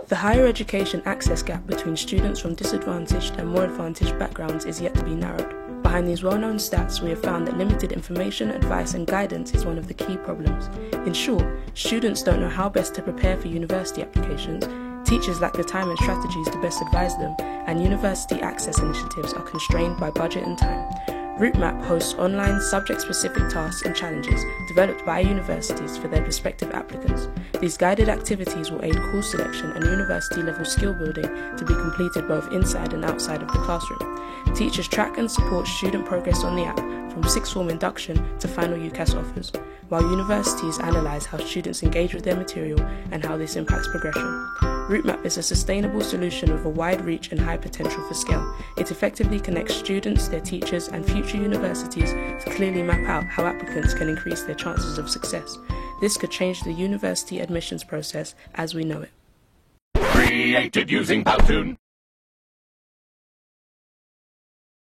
The higher education access gap between students from disadvantaged and more advantaged backgrounds is yet to be narrowed. Behind these well-known stats, we have found that limited information, advice and guidance is one of the key problems. In short, students don't know how best to prepare for university applications, teachers lack the time and strategies to best advise them, and university access initiatives are constrained by budget and time. RouteMap hosts online subject-specific tasks and challenges developed by universities for their prospective applicants. These guided activities will aid course selection and university-level skill building to be completed both inside and outside of the classroom. Teachers track and support student progress on the app from sixth form induction to final UCAS offers, while universities analyse how students engage with their material and how this impacts progression. RouteMap is a sustainable solution with a wide reach and high potential for scale. It effectively connects students, their teachers and future universities to clearly map out how applicants can increase their chances of success. This could change the university admissions process as we know it. Created using Powtoon.